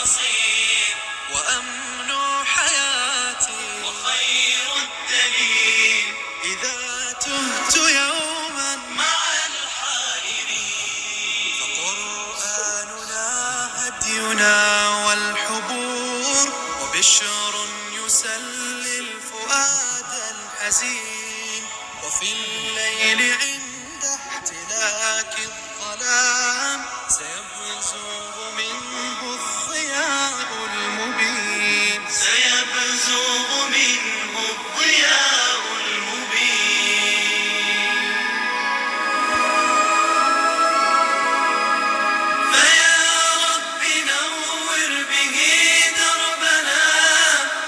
الحصين وأمن حياتي وخير الدليل إذا تهت يوما مع الحائرين فقرآننا هدينا والحبور وبشر يسلي الفؤاد الحزين وفي الليل عند احتلاك الظلام سيبزغ منه الضياء المبين سيبزغ منه الضياء المبين فيا رب نور به دربنا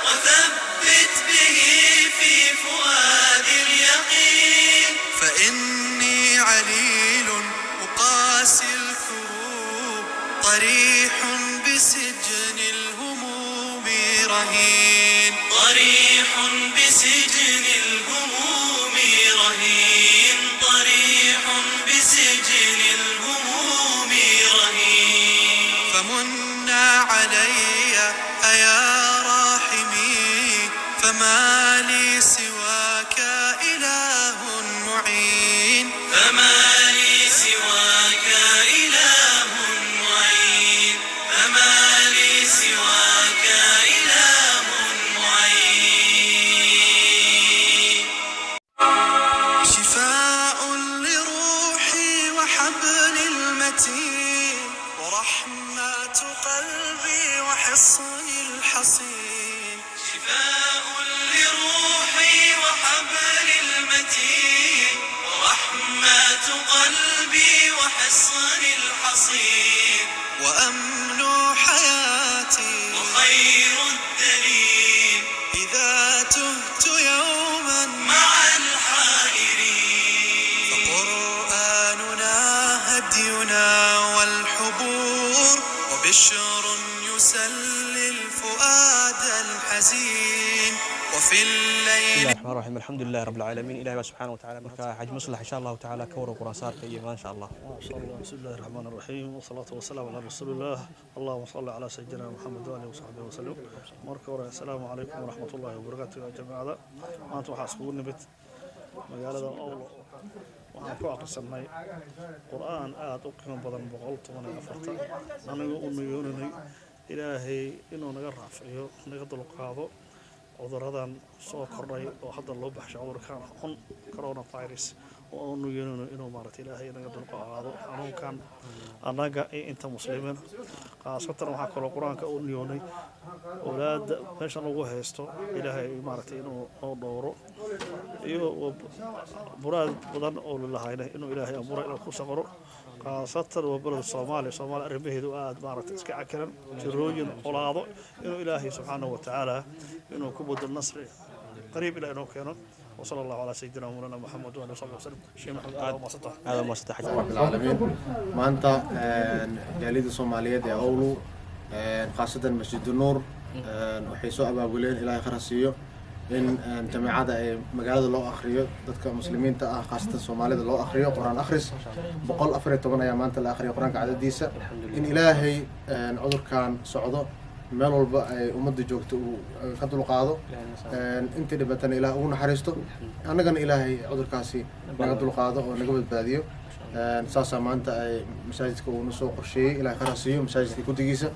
وثبت به في فؤاد اليقين فإني عليل أقاسي الكروب طريح بسجن الهموم رهين طريح بسجن الهموم رهين طريح بسجن الهموم رهين فمنا علي أيا راحمي فما لي سواك إله معين فما لي سواك إله معين فما لي سواك إله معين شفاء لروحي وحبل المتين ورحمة قلبي وحصن الحصين شفاء لروحي وحبل المتين ورحمة قلبي وحصن الحصين وأمن حياتي وخير الدليل إذا تهت يوما مع الحائرين فقرآننا هدينا والحبور وبشر يسلي الفؤاد الحزين وفي الليل. بسم الله الرحمن الرحيم الحمد لله رب العالمين إلهي سبحانه وتعالى مركا حاج مصلح إن شاء الله تعالى كور وقرآن صار كيما إن شاء الله. بسم الله الرحمن الرحيم والصلاة والسلام على رسول الله اللهم صل على سيدنا محمد وآله وصحبه وسلم. marka hore assalaamu calaykum waraxmatullaahi wabarakaatuh ya jamaacada maanta waxaa iskugu nimid magaalada Owlo waxaan ku aqrisanay qur'aan aad u qiimo badan 114 anigu u niyoonay ilaahay inuu naga raafiyo naga dulqaado cuduradan soo kordhay oo hadda loo baxshay cudurkan coronavirus oo uu niyoonay inuu maartay ilaahay naga dulqaado xanuunkan anaga inta muslimiin qaasatan waxa kale quraanka uu niyoonay أولاد meesha lagu haysto ilaahay maartay inuu oo dhowro iyo buraad badan oo lahaynay inuu ilaahay amro inuu ku saqro qaasatan wabalad Soomaali arrimaheedu aad maartay iska cakiran jirooyin qolaado inuu ilaahay subxaanahu wa ta'ala inuu ku badal nasri qariib ila inuu keeno وصلى الله على سيدنا مولانا محمد وعلى اله وسلم شيخ محمد هذا ما استطاع رب العالمين ما انت جاليد الصوماليات يا أولو خاصة مسجد النور وحيسوا أبابولين إلى خرسيو إن جماعة مجال الله أخريو ضدك مسلمين خاصة الصوماليات الله أخريو قرآن أخرس بقول أفريت طبعا يا مانت الآخر قرآن قاعدة ديسة إن إلهي عذر كان صعده meel walba ay umada joogto ka dulqaado inta dhibatan ilaahay uu naxariisto annagana ilaahay cudurkaasi naga dulqaado oo naga badbaadiyo saasa maanta ay masaajidka uu soo qorsheeyay ilaahay qarasiyo masaajidka gudigiisa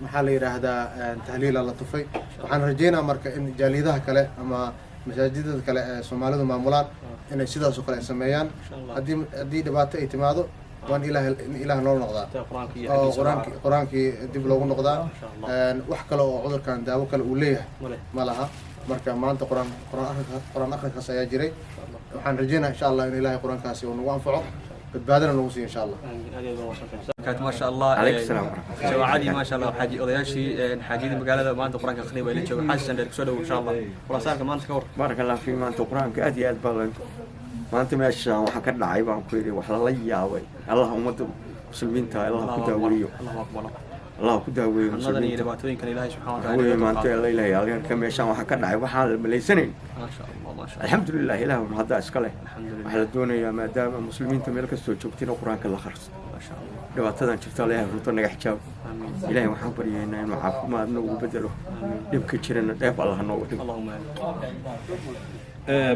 maxaa la yiraahdaa tahliil la tufay waxaan rajaynayaa marka in jaalidaha kale ama masaajidada kale ee Soomaalidu maamulaan inay sidaas oo kale sameeyaan hadii dhibaato ay timaado وان إله نور نقضاء قرآنك دب لو نقضاء وحكى له عذر كان داو كله وليه ما لها مركب ما أنت قرآن آخر كسايا جري وحن رجينا إن شاء الله إن إله قرآن كاسي ونوانفعه بتبادر نوصي إن شاء الله. ما شاء الله عليك السلام. شو عادي ما شاء الله حاجي أضياشي حاجي المقالة ما أنت قرآن كخليه ولا شو حاسس إنك سوده إن شاء الله ورسالك ما أنت كور. بارك الله فيك ما أنت قرآن كأدي أدبل maanta meeshaan waxa ka dhacay baan ku yiri wax la yaabay Allah umada muslimiinta Allah ku daaweeyo Allah ku daaweeyo muslimiinta dhibaatooyinka Ilaahay subhanahu wa ta'ala maanta Ilaahay halka meeshaan waxa ka dhacay waxa la maleysanayn ma sha Allah alxamdulillah Ilaahay ma hada iska leh waxa la doonayaa maadaama muslimiinta meel kasta joogtiin Quraanka la akhristo dhibaatadan jirta ilaahay runta naga xijaab ilaahay waxaan baryaynaa inuu caafimaadna ugu bedelo dhibka jirana dheef allah noogu dhigo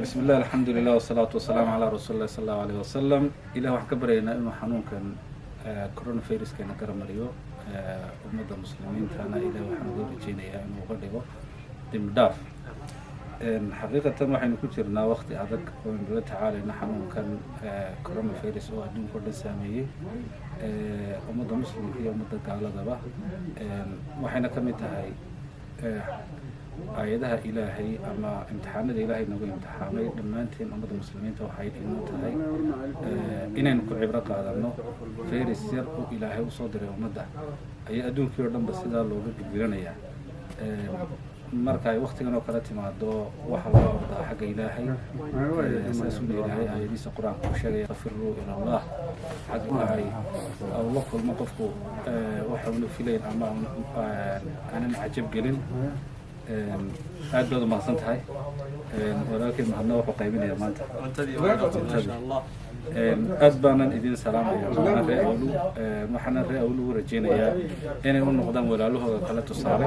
بسم الله الحمد لله والصلاة والسلام على رسول الله صلى الله عليه وسلم إله وحكى برينا إنه حنون كان كورونا فيروس كان كرماليو ومدى المسلمين كان إله وحنون رجينا إنه غدقه دم داف حقيقة waxaynu ku jirnaa waqti adag oo dawladda tacaalina xanuunkan corona virus oo adduunka oo dhan saameeyay ummadda muslimka iyo ummadda gaaladaba waxayna ka mid tahay aayadaha ilaahay ama imtixaanada ilaahay nagu imtixaamay dhammaanteen ummadda muslimiinta waxay inoo tahay inaynu ku cibro qaadano virus yar oo ilaahay usoo diray ummadda ayaa adduunkii oo dhanba sidaa looga gudbinayaa marka ay waqtigan oo kala timaado waxa loo ordaa xagga ilaahay saasuu ilaahay aayadiisa qur-aanka ku sheegaya fafiruu ila allah xagga ilaahay aw la kulmo qofku waxaanu filayn ama aanan cajab gelin aad baad umahadsan tahay walaalkii mahadna wuxuu qaybinaya maanta aad baanan idin salaamaya waxaana ree awlu u rajeynayaa inay u noqdaan walaalahooda kala tusaale